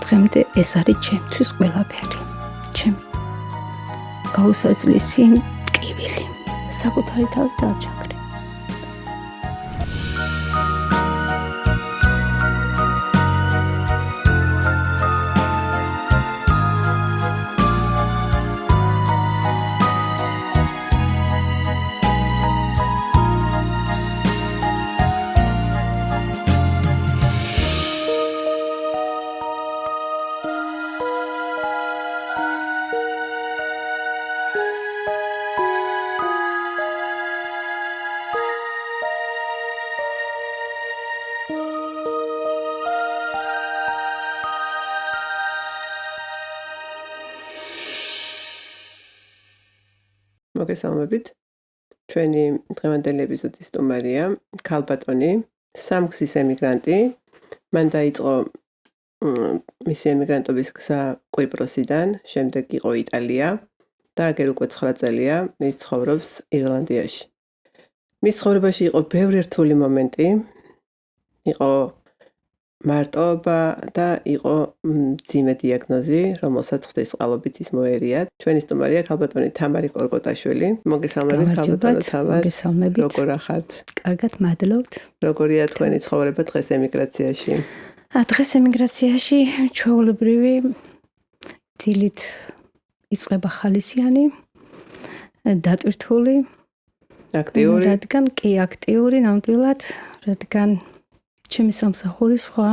დღემდე ეს არის ჩემთვის ყველაფერი. ჩემი გაუსაძლისი ტკივილი. საკუთარი თავი დავჩაქრე. მოგესალმებით. ჩვენი დღევანდელი ეპიზოდის სტუმარია ქალბატონი, სამგზის ემიგრანტი. მან დაიწყო მისი ემიგრანტობის გზა კვიპროსიდან, შემდეგ იყო იტალია და აგერ უკვე 9 წელია ის ცხოვრობს ირლანდიაში. მის ცხოვრებაში იყო ბევრი რთული მომენტი, იყო მარტოობა და იყო მძიმე დიაგნოზი, რომელსაც ღვთისმწყალობით ის მოერია. ჩვენი სტუმარია ქალბატონი თამარი კორკოტაშვილი. მოგესალმებით ქალბატონო თამარ. მოგესალმებით. როგორ ახართ? კარგად მადლობთ. როგორია თქვენი ცხოვრება დღეს ემიგრაციაში? დღეს ემიგრაციაში ჩვეულებრივი დილით იწყება ხალისიანი, დატვირთული, აქტიური, რადგან კი აქტიური ნამდვილად, რადგან ჩემი სამსახური სხვა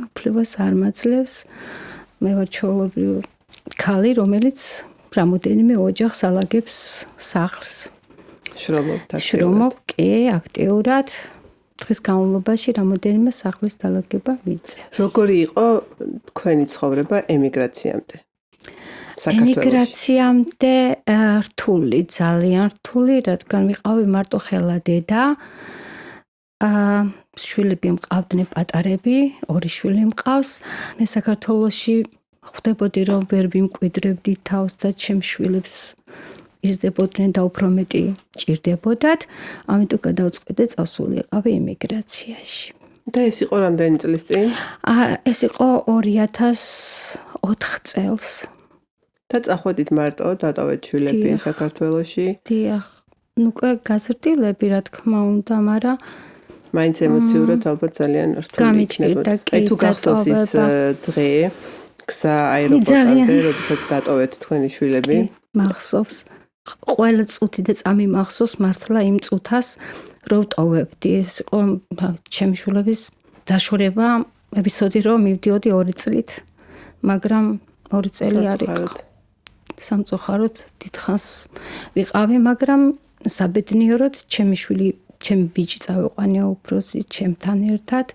უფლებას არ მაძლევს. მე ვარ ჩვეულებრივი ქალი, რომელიც რამოდენიმე ოჯახს ალაგებს სახლს. შრომობ კი აქტიურად. დღის განმავლობაში რამოდენიმე სახლის დალაგება მიწევს. როგორი იყო თქვენი ცხოვრება ემიგრაციამდე? ემიგრაციამდე რთული, ძალიან რთული, რადგან ვიყავი მარტოხელა დედა. შვილები მყავდნენ პატარები, 2 შვილი მყავს. მე საქართველოში ხვდებოდი რომ ვერ ვიმკვიდრებდი თავს და ჩემ შვილებს იზრდებოდნენ და უფრო მეტი ჭირდებოდათ. ამიტომ გადავწყვეტე წავსულიყავი ემიგრაციაში. და ეს იყო რამდენი წლის წინ? ეს იყო 2004 წელს. და წახვედით მარტო, დატოვეთ შვილები საქართველოში? დიახ, უკვე გაზრდილები რა თქმა უნდა, მაგრამ მაინც ემოციურად ალბათ ძალიან რთული იქნებოდა. თუ გახსოვს ის დღე, გზა აეროპორტამდე, როდესაც დატოვეთ თქვენი შვილები? მახსოვს. ყველა წუთი და წამი მახსოვს მართლა იმ წუთას, რომ ვტოვებდი. ეს იყო ჩემი შვილების დაშორება, ეპიზოდი, რომ მივდიოდი 2 წლით, მაგრამ 2 წელი არ იყო. სამწუხაროდ დიდხანს ვიყავი, მაგრამ საბედნიეროდ ჩემი შვილი, ჩემი ბიჭი წავიყვანია უფროსი ჩემთან ერთად.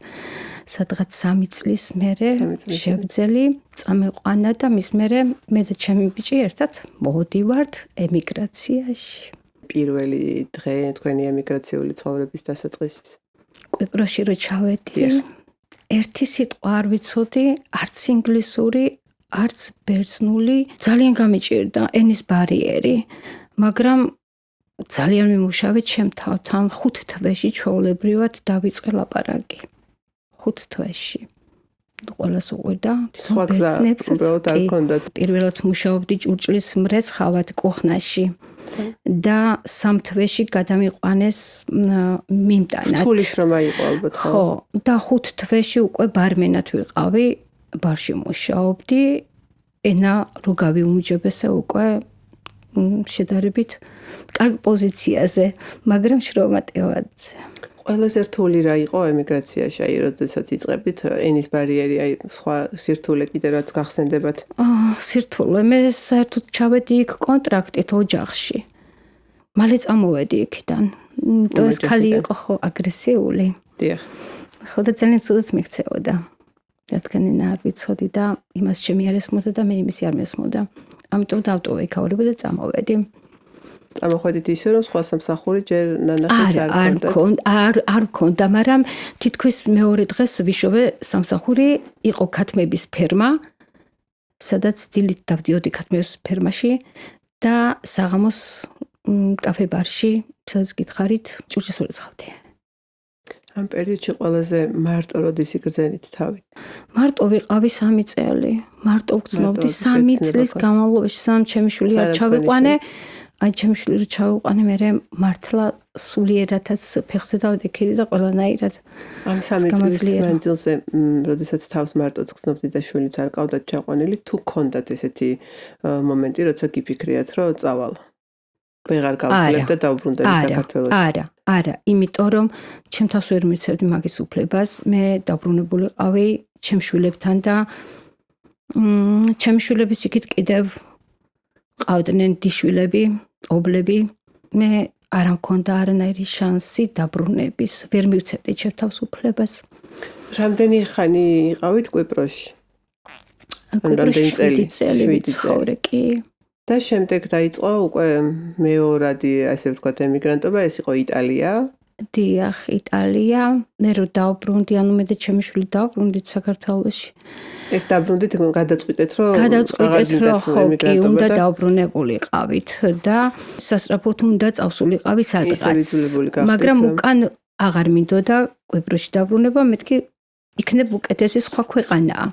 სადღაც 3 წლის მერე შევძელი წამეყვანა და მის მერე მე და ჩემი ბიჭი ერთად მოვდივართ ემიგრაციაში. პირველი დღე თქვენი ემიგრაციული ცხოვრების დასაწყისის? კვიპროსში რო ჩავედი, ერთი სიტყვა არ ვიცოდი, არც ინგლისური, არც ბერძნული. ძალიან გამიჭირდა ენის ბარიერი, მაგრამ ძალიან მიმუშავე ჩემ თავთან. 5 თვეში ჩვეულებრივად დავიწყე ლაპარაკი. 5 თვეში. ყველას უყვირდა ბერძნებს. პირველად მუშაობდი ჭურჭლის მრეცხავად კუხნაში და 3 თვეში გადამიყვანეს მიმტანად. რთული შრომა იყო ალბათ. ხო, და 5 თვეში უკვე ბარმენად ვიყავი, ბარში მუშაობდი. ენა რო გავიუმჯობესე უკვე შედარებით კარგ პოზიციაზე, მაგრამ შრომა ტევადზე. ყველაზე რთული რა იყო ემიგრაციაში, აი როდესაც იწყებდით ენის ბარიერი, აი სხვა სირთულე კიდე რაც გახსენდებათ? სირთულე, მე საერთოდ ჩავედი იქ კონტრაქტით ოჯახში. მალე წამოვედი იქიდან. ეს ქალი იყო ხო აგრესიული. დიახ. ხო და ძალიან ცუდად მიქცეოდა. რადგან ენა არ ვიცოდი და იმას ჩემი არ ესმოდა და მე იმისი არ მესმოდა. ამიტომ დავტოვე იქაურება და წამოვედი. წამოხვედით ისე რომ სხვა სამსახური ჯერ ნანახი არ მქონდა, მაგრამ თითქოს მეორე დღეს ვიშოვე სამსახური, იყო ქათმების ფერმა, სადაც დილით დავდიოდი ქათმების ფერმაში და საღამოს კაფე ბარში, სადაც გითხარით, ჭურჭელს ვერცხავდი. ამ პერიოდში ყველაზე მარტო როდის იგრძენით თავით? მარტო ვიყავი 3 წელი. მარტო ვგრძნობდი 3 წლის განმავლობაში, სამ ჩემი შვილი არ ჩავიყვანე. აი ჩემი შვილი რო ჩავიყვანე, მე მართლა სულიერადაც ფეხზე დავდექიდი და ყველანაირად. ამ 3 წლის მანძილზე, როდესაც თავს მარტოც გრძნობდი და შვილიც არ ყავდათ ჩაყვანილი, თუ გქონდათ ესეთი მომენტი, როცა გიფიქრიათ, რომ წავალ? ვეღარ გავძლებ და დავბრუნდები საქართველოში. არა, იმიტომ რომ ჩემ თავს ვერ მიცევდი მაგის უფლებას. მე დაბრუნებულიყავი ჩემ შვილებთან და ჩემი შვილების იქით კიდევ ყავდნენ დიშვილები, ობლები. მე არ მქონდა არანაირი შანსი დაბრუნების. ვერ მივცემდი ჩემ თავს უფლებას. რამდენი ხანი იყავით კვიპროსში? რამდენი წელი ვიცხოვრე კი. და შემდეგ დაიწყო უკვე მეორადი, ასე ვთქვათ, ემიგრანტობა, ეს იყო იტალია. დიახ, იტალია. მე რო დავბრუნდი, ანუ მე და ჩემი შვილი დავბრუნდით საქართველოში. ეს დაბრუნდით, გადაწყვიტეთ, რომ ხო, კი, უნდა დავბრუნებულიყავით და სასწრაფოდ უნდა წავსულიყავი სადღაც. მაგრამ უკან აღარ მინდოდა კვიპროსში დაბრუნება, მეთქი იქნებ უკეთესი სხვა ქვეყანაა.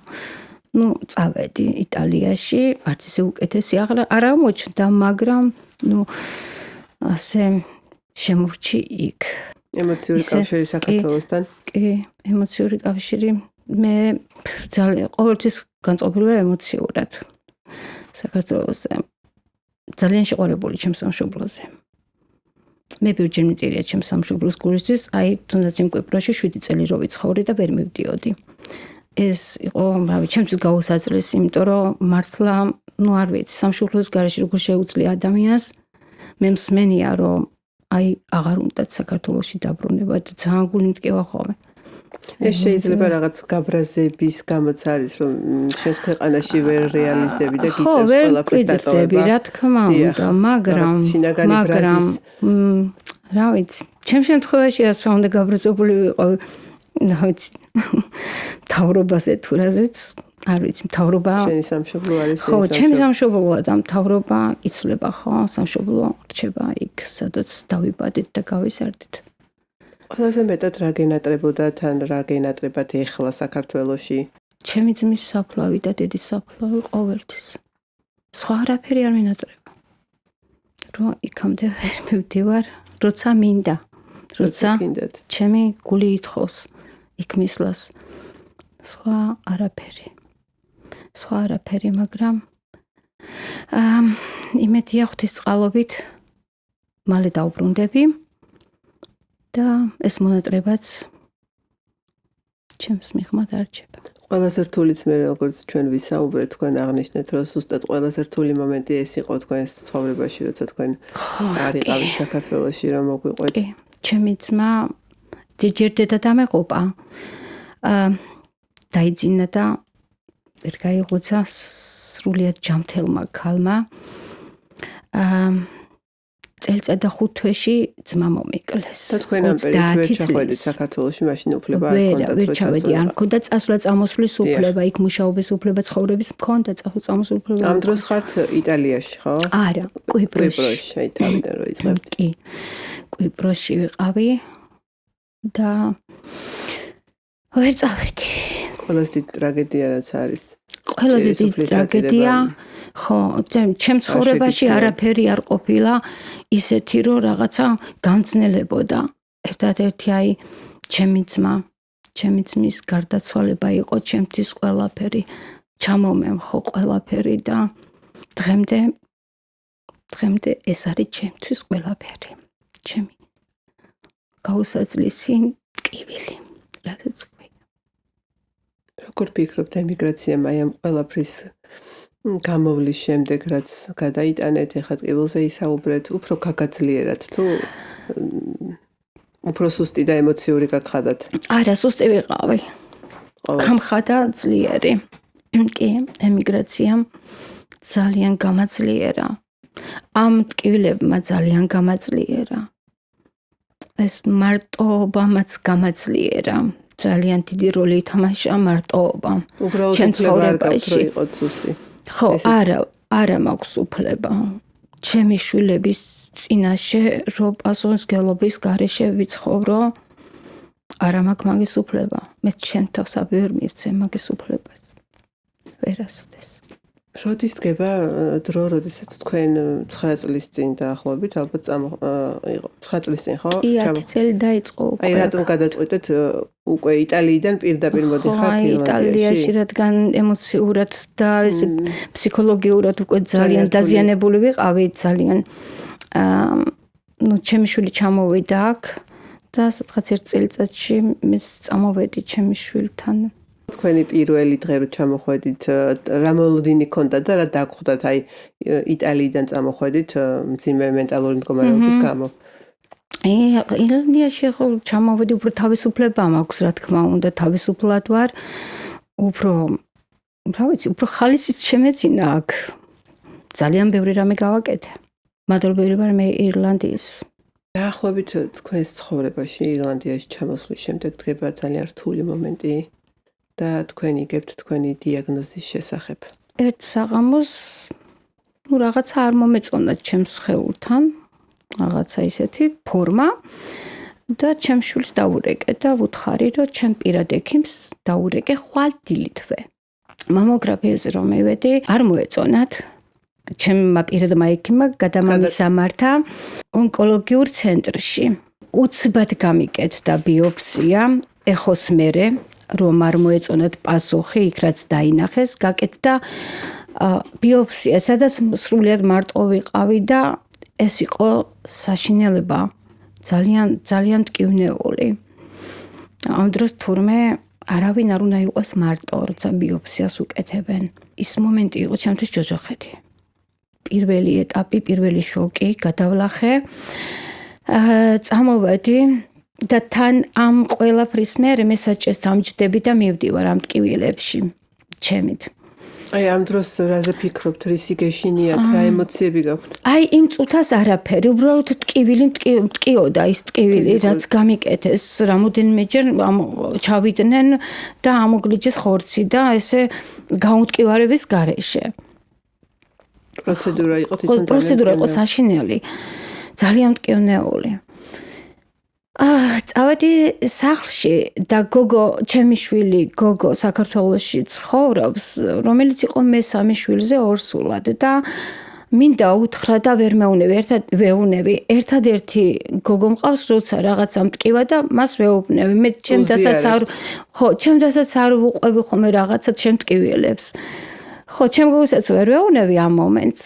წავედი იტალიაში, არც ისე უკეთესი არ აღმოჩნდა, მაგრამ ასე შემორჩი იქ. ემოციური კავშირი საქართველოსთან? კი, ემოციური კავშირი. მე ძალიან ყოველთვის განწყობილი ვარ ემოციურად საქართველოსზე. ძალიან შეყვარებული ჩემ სამშობლოზე. მე ბევრჯერ მიტირია ჩემ სამშობლოს გულისთვის, აი თუნდაც იმ კვიპროსში 7 წელი რო ვიცხოვრე და ვერ მივდიოდი. ეს იყო, ჩემთვის გაუსაძლისი, იმიტომ რომ მართლა, არ ვიცი, სამშობლოს გარეშე როგორ შეუძლია ადამიანს. მე მსმენია, რომ აი აღარ უნდათ საქართველოში დაბრუნება და ძალიან გული მტკივა ხოლმე. ეს შეიძლება რაღაც გაბრაზების გამოც არის, რომ შენს ქვეყანაში ვერ რეალიზდები და გიწევს ყველაფერს დატოვება. რა თქმა უნდა, მაგრამ რა ვიცი, ჩემ შემთხვევაში რაც უნდა გაბრაზებული ვიყო, მთავრობაზე თუ რაზეც, არ ვიცი, მთავრობა შენი სამშობლო არის. ხო, ჩემი სამშობლოა და მთავრობა იცვლება ხო, სამშობლო რჩება იქ, სადაც დავიბადეთ და გავიზარდეთ. ყველაზე მეტად რა გენატრებოდათ, ან რა გენატრებათ ეხლა საქართველოში? ჩემი ძმის საფლავი და დედის საფლავი ყოველთვის. სხვა არაფერი არ მინატრება. რომ იქამდე ვერ მივდივარ, როცა მინდა. როცა ჩემი გული ითხოვს იქ მისვლას. სხვა არაფერი, მაგრამ იმედია ღვთისწყალობით მალე დავბრუნდები და ეს მონატრებაც ჩემს მიღმად არჩება. ყველაზე რთულიც მე როგორც ჩვენ ვისაუბრეთ, თქვენ აღნიშნეთ, რომ ზუსტად ყველაზე რთული მომენტი ეს იყო თქვენს ცხოვრებაში, როცა თქვენ არ იყავით საქართველოში, რომ მოგვიყვეთ. კი, ჩემი ძმა ჯერ დედა დამეყობა. დაიძინა და ვერ გაიღუცა სრულიად ჯამთელმა ქალმა. წელიწად და 5 თვეში ძმა მომიკლეს. და თქვენ ამ პერიოდში ვერ ჩახვედით საქართველოში, მაშინ უფლება არ ჰქონდათ ვერ ჩავედი, არ მქონდა წასვლა-წამოსვლის უფლება, იქ მუშაობის უფლება, ცხოვრების მქონდა წასვლა-წამოსვლის უფლება. ამ დროს ხართ იტალიაში, ხო? არა, კვიპროსში. აი თავიდან რო იწყებთ. კი. კვიპროსში ვიყავი და ვერ წავედი. ყველაზე დიდი ტრაგედია რაც არის. ყველაზე დიდი ტრაგედია, ხო, ჩემ ცხოვრებაში არაფერი არ ყოფილა ისეთი, რომ რაღაცა გამძნელებოდა. ერთადერთი აი ჩემი ძმის გარდაცვალება იყო ჩემთვის ყველაფერი. ჩამომემხო ყველაფერი და დღემდე ეს არის ჩემთვის ყველაფერი. ჩემი გაუსაძლისი ტკივილი, რასაც როგორ ფიქრობთ ემიგრაციამ აი ამ ყველაფრის გამოვლის შემდეგ, რაც გადაიტანეთ, ეხლა ტკივილზე ისაუბრეთ, უფრო გაგაძლიერათ თუ უფრო სუსტი და ემოციური გაგხადათ? არა, სუსტი ვიყავი. გამხადა ძლიერი. კი, ემიგრაციამ ძალიან გამაძლიერა. ამ ტკივილებმა ძალიან გამაძლიერა. ეს მარტოობამაც გამაძლიერა. ძალიან დიდი როლი ითამაშა მარტოობამ. ჩემ ცხოვრებაში იყოთ სუსტი. ხო, არა მაქვს უფლება. ჩემი შვილების წინაშე რო პასუხისმგებლობის გარეშე ვიცხოვრო, არა მაქვს მაგის უფლება. მე ჩემ თავს ვერ მივცე მაგის უფლებას. ვერასოდეს. როდის დგება დრო, როდესაც თქვენ 9 წლის წინ დაახლოებით, ალბათ იყო 9 წლის წინ, ხო? კი, 10 წელი დაიწყო უკვე. აი, რატომ გადაწყვეტეთ უკვე იტალიიდან პირდაპირ მოდიხართ ირლანდიაში? იტალიაში, რადგან ემოციურად და ეს ფსიქოლოგიურად უკვე ძალიან დაზიანებული ვიყავი, ძალიან ჩემი შვილი ჩამოვიდა აქ და სადღაც 1 წელიწადში მეც წამოვედი ჩემი შვილთან. თქვენი პირველი დღე რო ჩამოხვედით, რა მოლოდინი ქონდა და რა დაგხვდათ, აი იტალიიდან წამოხვედით მძიმე მენტალური მდგომარეობის გამო? ირლანდიაში ხო ჩამოვედი, უფრო თავისუფლება მაქვს, რა თქმა უნდა, თავისუფლად ვარ. უფრო რა ვიცი, უფრო ხალისიც შემეძინა აქ. ძალიან ბევრი რამე გავაკეთე. მადლობელი ვარ მე ირლანდიის. დაახლოებით თქვენს ცხოვრებაში ირლანდიაში ჩამოსვლის შემდეგ დგება ძალიან რთული მომენტი. და თქვენ იგებთ თქვენი დიაგნოზის შესახებ. ერთ საღამოს რაღაცა არ მომეწონა ჩემს სხეულთან, რაღაცა ისეთი ფორმა და ჩემს შვილს დაურეკე და ვუთხარი, რომ ჩემ პირად ექიმს დაურეკე ხვალ დილითვე. მამოგრაფიაზე რომ მივედი, არ მოეწონათ. ჩემმა პირადმა ექიმმა გადამამისამართა ონკოლოგიურ ცენტრში. უცბად გამიკეთდა ბიოფსია, ეხოს მერე რომ არ მოეწონათ პასუხი, იქ რაც დაინახეს, გაკეთდა ბიოფსია, სადაც სრულიად მარტო ვიყავი და ეს იყო საშინელება, ძალიან მტკივნეული. ამ დროს თურმე არავინ არ უნდა იყოს მარტო, როცა ბიოფსიას უკეთებენ. ის მომენტი იყო ჩემთვის ჯოჯოხეთი. პირველი ეტაპი, პირველი შოკი, გადავლახე, წამოვედი და თან ამ ყველაფრის მერე მე საჭეს დამჯდები და მივდივარ ამ ტკივილებში ჩემით. აი ამ დროს რაზე ფიქრობთ, რისი გეშინიათ, რა ემოციები გაქვთ? აი იმ წუთას არაფერი, უბრალოდ ტკივილი მტკიოდა, ის ტკივილი, რაც გამიკეთეს, რამოდენიმეჯერ ჩავიდნენ და ამოგლიჯეს ხორცი და ესე გაუტკივარების გარეშე. პროცედურა იყო თვითონ პროცედურა იყო საშინელი, ძალიან მტკივნეული. წავედი სახლში და გოგო, ჩემი შვილი გოგო საქართველოში ცხოვრობს, რომელიც იყო მესამე შვილზე ორსულად და მინდა უთხრა და ვერ ვეუნები. ერთადერთი გოგო მყავს, როცა რაღაცა მტკივა და მას ვეუბნები. მე ჩემ დასაც არ ვუყვები ხოლმე რაღაცა ჩემ ტკივილებს. ხო, ჩემ გოგოსაც ვერ ვეუნები ამ მომენტს,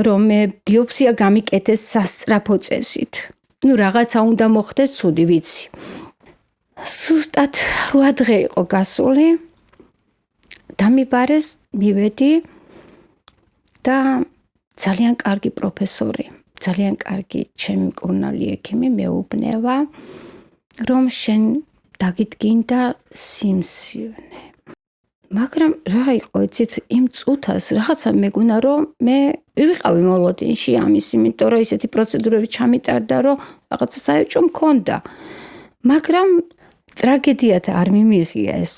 რომ მე ბიოფსია გამიკეთეს სასწრაფო წესით. რაღაცა უნდა მოხდეს ცუდი, ვიცი. სუსტად 8 დღე იყო გასული. დამიბარეს, მივედი და ძალიან კარგი პროფესორი, ძალიან კარგი ჩემი მკურნალი ექიმი მეუბნება, რომ შენ დაგიდგინდა სიმსივნე. მაგრამ რა იყო, იცით, იმ წუთას რაღაცა მეგონა, რომ მე ვიყავი მოლოდინში ამის, იმიტომ რომ ისეთი პროცედურები ჩამიტარდა, რომ რაღაცა საერთო მქონდა. მაგრამ ტრაგედიად არ მიმიღია ეს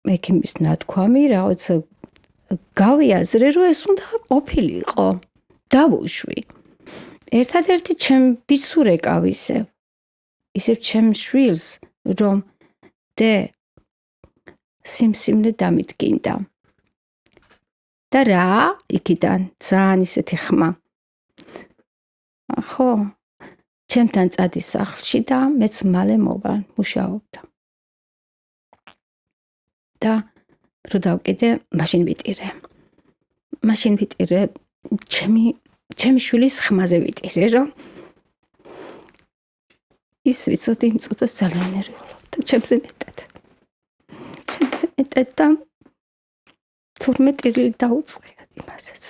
ექიმის ნათქვამი, რაღაცა გავიაზრე, რომ ეს უნდა ყოფილიყო. დავუშვი. ერთადერთი ჩემ ბიჭს ურეკავ ისევ ჩემ შვილს, რომ სიმსივნე დამიდგინდა. და რა, იქიდან ძალიან ისეთი ხმა. ხო, ჩემთან წადი სახლში და მეც მალე მოვა მუშაობდა. და რო დავკიდე, მაშინ ვიტირე, ჩემი შვილის ხმაზე ვიტირე, რომ ის ვიცოდი იმ წუთას ძალიან ნერვიულობდა, ჩემზე მეტად და თურმე ტირილი დაუწყია იმასაც.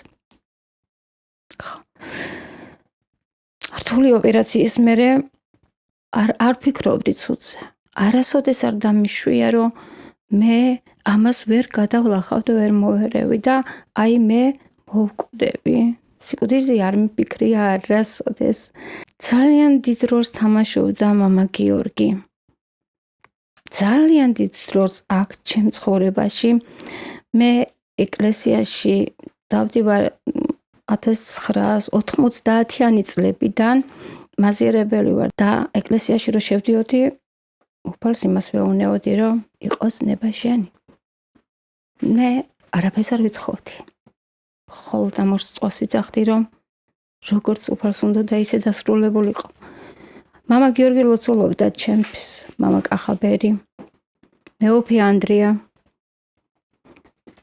ხო. რთული ოპერაციის მერე არ ფიქრობდი ცუდზე. არასოდეს არ დამიშვია, რომ მე ამას ვერ გადავლახავ და ვერ მოვერევი და აი მე მოვკვდები. სიკვდილზე არ მიფიქრია არასოდეს. ძალიან დიდ როლს თამაშობდა მამა გიორგი. ძალიან დიდ როლს აქ ჩემ ცხოვრებაში. მე ეკლესიაში დავდივარ 1990-იანი წლებიდან, მაზიარებელი ვარ და ეკლესიაში რო შევდიოდი, უფალს იმას ვეუბნებოდი, რომ იყოს ნება შენი. მე არაფერს არ ვითხოვდი. ხოლოდ ამ ორს წვას ვიძახდი, რომ როგორც უფალს უნდა და ისე დასრულებულიყო. მამა გიორგი ლოცულობდა ჩემთვის, მამა კახაბერი, მეუფე ანდრია.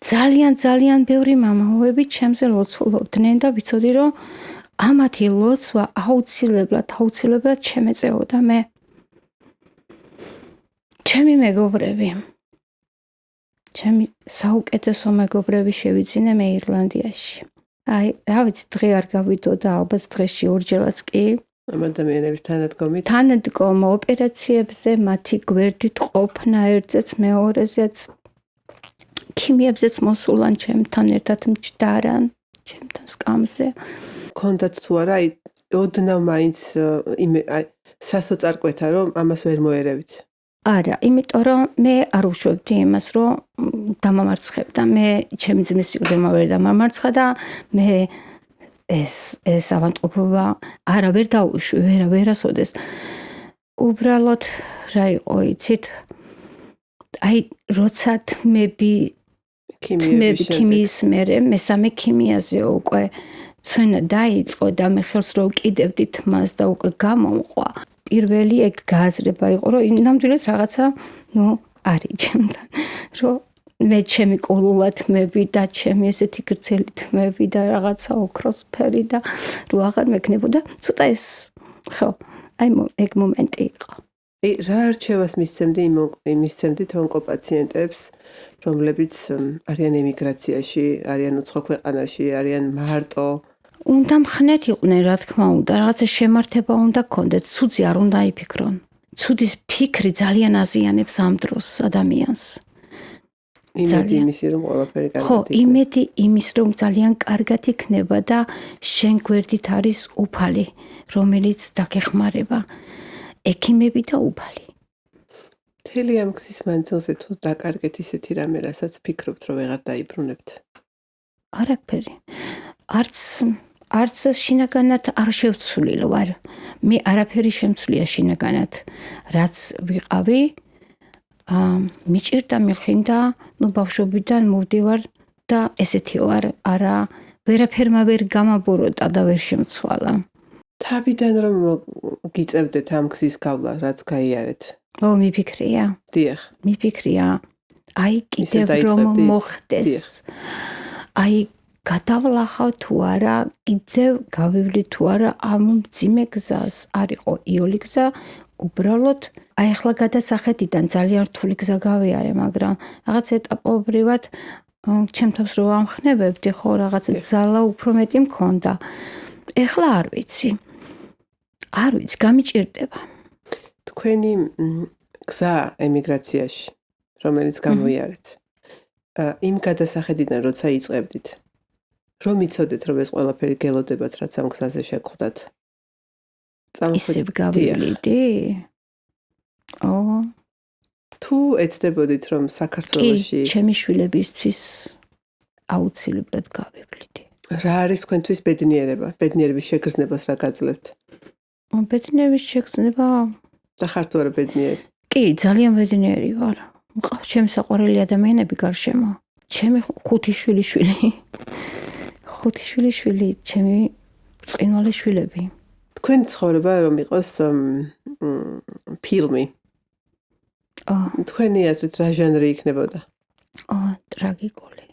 ძალიან ბევრი მამაოები ჩემზე ლოცულობდნენ და ვიცოდი, რომ ამათი ლოცვა აუცილებლად შემეწეოდა მე. ჩემი მეგობრები, ჩემი საუკეთესო მეგობრები შევიძინე მე ირლანდიაში. აი, რა ვიცი, დღე არ გავიდო და ალბათ დღეში ორჯერაც კი. ამ ადამიანების თანადგომით. თანადგომ ოპერაციებზე, მათი გვერდით ყოფნა ერთზეც მეორეზეც, ქიმიებზეც მოსულან ჩემთან ერთად მჯდარან, ჩემთან სკამზე. კონდათ თუ არა, აი, ოდნავ მაინც სასოწარკვეთა, რომ ამას ვერ მოერევით. არა, იმიტომ რომ მე არ უშვებდი იმას, რომ დამამარცხებდა. მე ჩემი ძმის სიკვდილმა ვერ დამამარცხა და მე ეს ავანტყოფობა ვერ დაუშვი, ვერასოდეს. უბრალოდ რა იყო, იცით? აი, როცა თმები ქიმიის მერე, მესამე ქიმიაზე უკვე ცვენა დაიწყო და მე ხელს რო ვკიდებდი თმას და უკვე გამომყვა. პირველი ეგ გააზრება იყო, რომ ნამდვილად რაღაცა, არის ჩემთან, რომ მე ჩემი კოლულა თმები და ჩემი ესეთი გრძელი თმები და რაღაცა ოქროსფერი და რო აღარ მექნებოდა, ცოტა ეს, ხო, აი ეგ მომენტი იყო. რა არჩევას მისცემდით ონკოპაციენტებს, რომლებიც არიან ემიგრაციაში, არიან უცხო ქვეყანაში, არიან მარტო? უნდა მხნეთ იყვნენ, რა თქმა უნდა, რაღაცა შემართება უნდა გქონდეთ, ცუდი არ უნდა იფიქრონ. ცუდის ფიქრი ძალიან აზიანებს ამ დროს ადამიანს. იმედი იმისი, რომ ყველაფერი კარგად იქნება. ხო, იმედი იმის, რომ ძალიან კარგად იქნება და შენ გვერდით არის უფალი, რომელიც დაგეხმარება. ექიმები და უფალი. მთელი ამ გზის მანძილზე თუ დაკარგეთ ისეთი რამე, რასაც ფიქრობთ, რომ ვეღარ დაიბრუნებთ? არაფერი. არც შინაგანად არ შევცვლი ვარ. მე არაფერი შემცვლია შინაგანად. რაც ვიყავი, მიჭირდა, მიხინდა, ბავშვობიდან მოვდივარ და ესეთი ვარ, არა, ვერაფერმა ვერ გამაბოროტა და ვერ შემცვალა. თავიდან რომ გიწევდეთ ამ გზის გავლა, რაც გაიარეთ? მიფიქრია. დიახ. მიფიქრია. აი, კიდევ რომ მოხდეს. აი, გადავლახავ თუ არა, კიდევ გავივლი თუ არა ამ მძიმე გზას. არ იყო იოლი გზა, უბრალოდ აი ახლა გადასახედიდან ძალიან რთული გზა გავიარე, მაგრამ რაღაც ეტაპობრივად ჩემ თავს რო ამხნევებდი, ხო, რაღაც ძალა უფრო მეტი მქონდა. ეხლა არ ვიცი, გამიჭირდება. თქვენი გზა ემიგრაციაში, რომელიც გამოიარეთ, იმ გადასახედიდან როცა იწყებდით, რომ იცოდეთ, რომ ეს ყველაფერი გელოდებათ, რაც ამ გზაზე შეგხვდათ? ისევ გავივლიდი? თუ ეცდებოდით, რომ საქართველოში ჩემი შვილებისთვის აუცილებლად გავივლიდი. რა არის თქვენთვის ბედნიერება? ბედნიერების შეგრძნებას რა გაძლევთ? ბედნიერების შეგრძნება? და ხართ თუ არა ბედნიერი? კი, ძალიან ბედნიერი ვარ. მყავს ჩემი საყვარელი ადამიანები გარშემო. ჩემი 5 შვილიშვილი, ჩემი ბრწყინვალე შვილები. თქვენი ცხოვრება რომ იყოს ფილმი. თქვენი აზრით რა ჟანრი იქნებოდა? ტრაგიკული.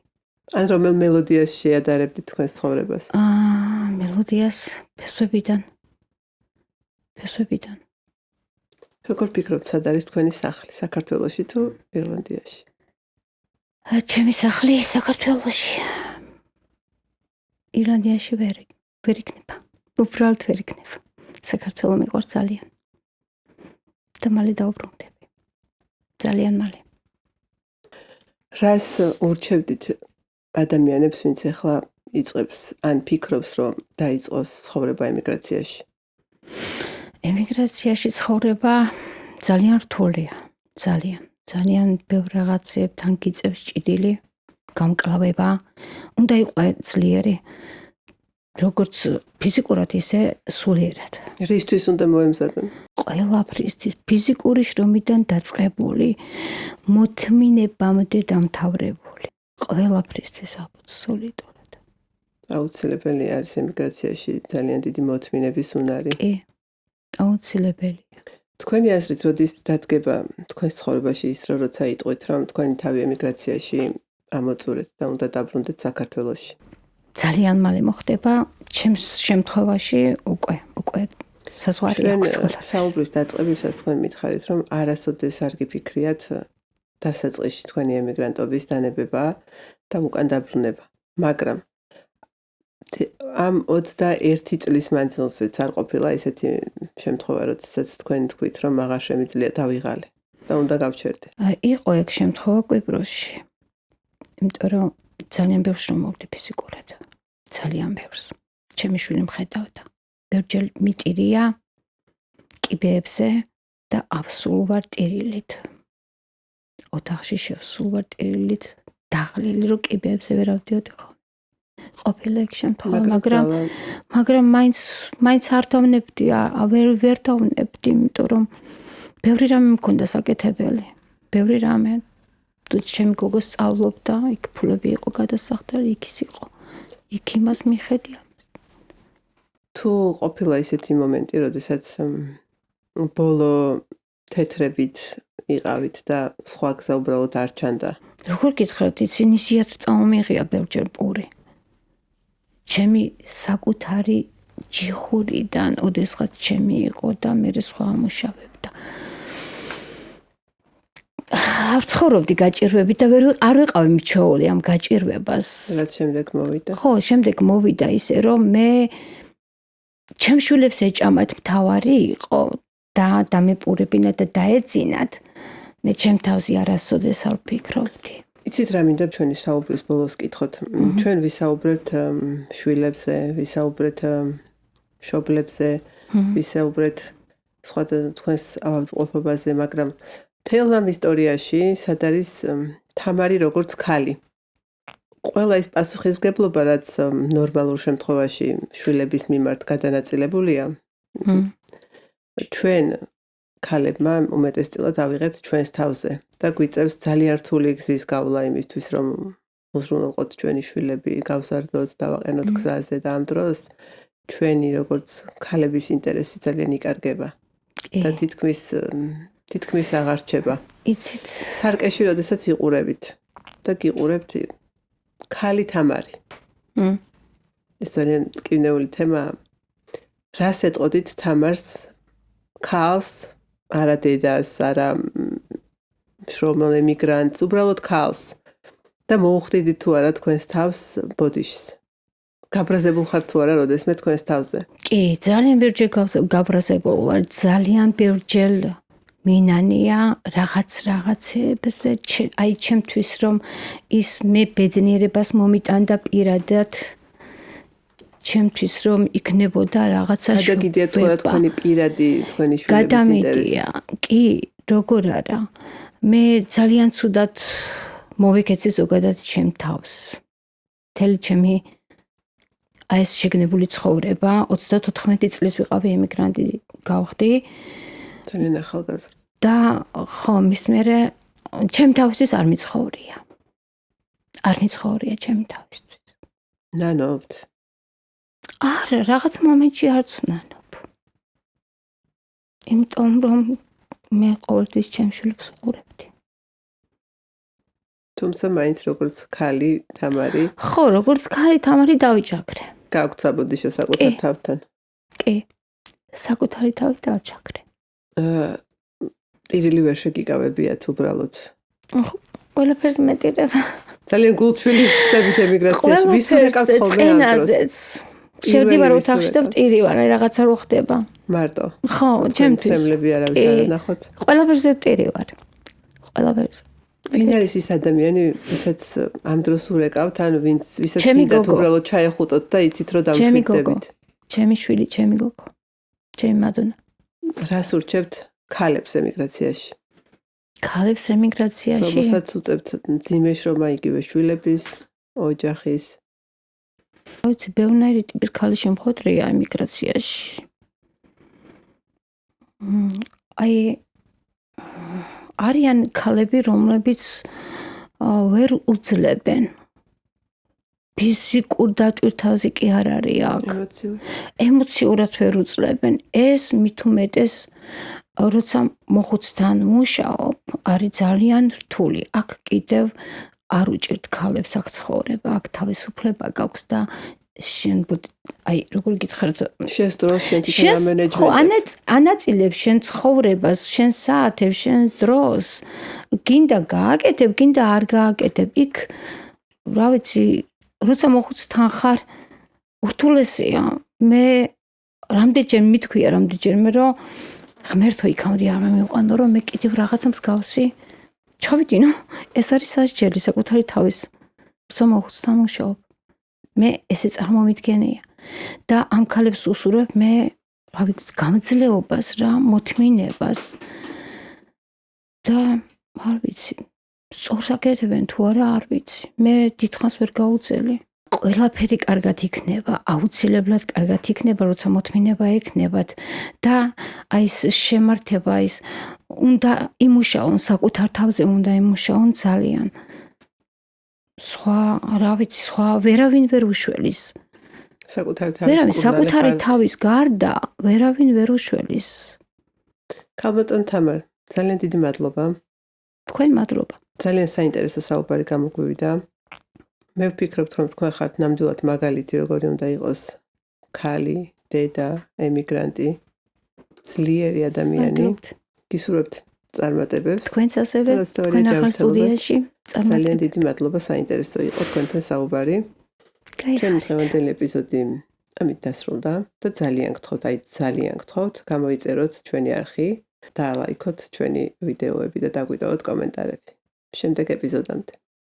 ან რომელ მელოდიას შეადარებდით თქვენს ცხოვრებას? მელოდიას ფესვებიდან. როგორ ფიქრობთ, სად არის თქვენი სახლი, საქართველოში თუ ირლანდიაში? ჩემი სახლი საქართველოში. ირლანდიაში ვერ იქნება. უბრალოდ ვერ იქნება. საქართველო მიყვარს ძალიან. და მალე დაუბრუნდები. ძალიან მალე. რას ურჩევდით ადამიანებს, ვინც ახლა იწყებს ან ფიქრობს, რომ დაიწყოს ცხოვრება ემიგრაციაში? ემიგრაციაში ცხოვრება ძალიან რთულია. ძალიან ბევრ რაღაცებთან გიწევს ჭიდილი, გამკლავება. უნდა იყოს ძლიერი, როგორც ფიზიკურად, ისე სულიერად. რისთვის უნდა მოემზადონ? ყველაფრისთვის ფიზიკური შრომიდან დაწყებული, მოთმინებამდე დამთავრებული. ყველაფრისთვის აბსოლუტურად. აუცილებელი არის ემიგრაციაში ძალიან დიდი მოთმინების უნარი. კი, აუცილებელია. თქვენი აზრით, როდის დადგება თქვენს ცხოვრებაში ის, როცა იტყვით, რომ თქვენი თავი ემიგრაციაში ამოწურეთ და უნდა დაბრუნდეთ საქართველოში? ძალიან მალე მოხდება, ჩემს შემთხვევაში უკვე საზღვარი აქვს ყველაფერს. საუბრის დაწყებისას თქვენ მითხარით, რომ არასოდეს არ გიფიქრიათ დასაწყისში თქვენი ემიგრანტობის დანებება და უკან დაბრუნება. მაგრამ ამ 21 წლის მანძილზეც არ ყოფილა ისეთი შემთხვევა, როდესაც თქვენ თქვით, რომ აღარ შემიძლია დავიღალე და უნდა გავჩერდე. იყო ეგ შემთხვევა კვიპროსში. იმიტომ რომ ძალიან ბევრს რომ მოვდი ფიზიკურად. ძალიან ბევრს. ჩემი შვილი მხედავდა. ბევრჯერ მიტირია კიბეებზე და ავსულ ვარ ტირილით. ოთახში შევსულ ვარ ტირილით, დაღლილი რომ კიბეებზე ვერ ავდიოდი ხოლმე. ყოფილა ეგ შემთხვევა, მაგრამ მაინც არ დავნებდი, ვერ დავნებდი, იმიტომ რომ ბევრი რამე მქონდა საკეთებელი. ბევრი რამე. თუ ჩემი გოგო სწავლობდა, იქ ფულები იყო გადასახდარი, იქ ის იყო. იქ იმას მიხედია. თუ ყოფილა ისეთი მომენტი, როდესაც ბოლო თეთრებით იყავით და სხვა გზა უბრალოდ არ ჩანდა? როგორ გითხრათ, იცი ნისიათ წამომიღია ბევრჯერ პური. ჩემი საკუთარი ჯიხურიდან, ოდესღაც ჩემი იყო და მე სხვა ამუშავებდა. არ ცხოვრობდი გაჭირვებით და არ ვიყავი მიჩვეული ამ გაჭირვებას. რაც შემდეგ მოვიდა. ხო, შემდეგ მოვიდა ისე, რომ მე ჩემ შვილებს ეჭამათ მთავარი იყო და დამეპურებინა და დაეძინათ. მე ჩემ თავზე არასოდეს არ ვფიქრობდი. იცით რა მინდა ჩვენი საუბრის ბოლოს კითხოთ. ჩვენ ვისაუბრებთ შვილებზე, ვისაუბრეთ მშობლებზე, ვისაუბრეთ სხვა თქვენს ავადმყოფობაზე, მაგრამ მთელ ამ ისტორიაში სად არის თამარი როგორც ქალი? ყველა ის პასუხისმგებლობა, რაც ნორმალურ შემთხვევაში შვილების მიმართ გადანაწილებულია, ჩვენ ქალებმა უმეტესწილად ავიღეთ ჩვენს თავზე და გვიწევს ძალიან რთული გზის გავლა იმისთვის, რომ უზრუნველყოთ ჩვენი შვილები, გავზარდოთ, დავაყენოთ გზაზე და ამ დროს ჩვენი როგორც ქალების ინტერესი ძალიან იკარგება და თითქმის აღარ რჩება. იცით, სარკეში როდესაც იყურებით და გიყურებთ ქალი თამარი. ეს ძალიან მტკივნეული თემაა. რას ეტყოდით თამარს, ქალს, არა დედას, არა შრომელ ემიგრანტს, უბრალოდ ქალს და მოუხდიდით თუ არა თქვენს თავს ბოდიშს? გაბრაზებულ ხართ თუ არა როდესმე თქვენს თავზე? კი, ძალიან ბევრჯერ გაბრაზებულ ვარ, ძალიან ბევრჯერ მინანია რაღაცებზე, აი ჩემთვის რომ ის მე ბედნიერებას მომიტანდა პირადად, ჩემთვის რომ იქნებოდა რაღაცა გადაგიდია თუ არა თქვენი პირადი, თქვენი შვილების ინტერესი? გადამიდია, კი, როგორ არა. მე ძალიან ცუდად მოვიქეცი ზოგადად ჩემ თავს. მთელი ჩემი აი ეს შეგნებული ცხოვრება, 34 წლის ვიყავი ემიგრანტი გავხდი. ძალიან ახალგაზრდა. და ხო, მის მერე ჩემ თავისთვის არ მიცხოვრია. არ მიცხოვრია ჩემ თავისთვის. ნანობთ? არა, რაღაც მომენტში არც ვნანობ. იმიტომ რომ მე ყოველთვის ჩემ შვილებს ვყურებდი. თუმცა მაინც როგორც ქალი თამარი. ხო, როგორც ქალი თამარი დავიჭაქრე. გაქვთ საბოდიშო საკუთარ თავთან? კი. საკუთარი თავი დავიჭაქრე. ტირილი ვერ შეგიკავებიათ უბრალოდ? ყველაფერს მეტირება. ძალიან გულთშვილი ხდებით ემიგრაციაში. ვის ურეკავთ ხოლმე ამ დროს? შევდივარ ოთახში და ვტირი ვარ, აი რაღაცა რო ხდება. მარტო? ხო, ჩემთვის. შემლები არავის არ ნახოთ? ყველაფერზე ვტირი ვარ. ყველაფერზე. ვინ არის ის ადამიანი, ვისაც ამ დროს ურეკავთ, ან ვისაც გინდათ უბრალოდ ჩაეხუტოთ და იცით რომ დამშვიდდებით? ჩემი შვილი, ჩემი გოგო. ჩემი მადონა. რას ურჩევთ ქალებს ემიგრაციაში? ქალებს ემიგრაციაში? რომელსაც უწევთ მძიმე შრომა იგივე შვილების, ოჯახის. ვიცი, ბევრნაირი ტიპის ქალი შემხვედრია ემიგრაციაში. აი არიან ქალები, რომლებიც ვერ უძლებენ. ფიზიკურ დატვირთვაზე კი არ არის აქ. ემოციურად ვერ უძლებენ. ეს მით უმეტეს როცა მოხუცთან მუშაობ, არის ძალიან რთული. აქ კიდევ არ უჭირთ ქალებს აქ ცხოვრება, აქ თავისუფლება გაქვს და შენ აი როგორ გითხარით შენს დროს შენ თვითონ ამენეჯმენტი ანაწილებს შენ ცხოვრებას, შენ საათებს, შენ დროს გინდა გააკეთებ, გინდა არ გააკეთებ. იქ რა ვიცი, როცა მოხუცთან ხარ, ურთულესია. მე რამდენჯერ მithქვია რამდენჯერმე რომ ღმერთო იქამდე არ მივიყვანო რომ მე კიდევ რაღაცა მსგავსი ჩავიდინო. ეს არის სასჯელი საკუთარი თავის. როცა მოხუცთან მუშაობ. მე ესე წარმომიდგენია და ამ ქალებს უსურვებ მე რა ვიცი გამძლეობას რა მოთმინებას და არ ვიცი სწორს აკეთებენ თუ არა არ ვიცი მე დიდხანს ვერ გაუწელი ყველაფერი კარგად იქნება აუცილებლად კარგად იქნება როცა მოთმინება ექნებათ და აი ეს შემართება ის უნდა იმუშაონ საკუთარ თავზე უნდა იმუშაონ ძალიან სხვა რა ვიცი სხვა ვერავინ ვერ უშველის საკუთარი თავის გარდა ვერავინ ვერ უშველის ქალბატონ თამარ ძალიან დიდი მადლობა თქვენ მადლობა ძალიან საინტერესო საუბარი გამოგვივიდა მე ვფიქრობ რომ თქვენ ხართ ნამდვილად მაგალითი როგორი უნდა იყოს ქალი დედა ემიგრანტი ძლიერი ადამიანი გისურვებთ წარმატებებს თქვენც ასევე თქვენ ახალ სტუდიაში ძალიან დიდი მადლობა საინტერესო იყო თქვენთან საუბარი ჩვენ დღევანდელი ეპიზოდი ამით დასრულდა და ძალიან გთხოვთ გამოიწეროთ ჩვენი არხი და ლაიქოთ ჩვენი ვიდეოები და დაგვიტოვოთ კომენტარები შემდეგ ეპიზოდამდე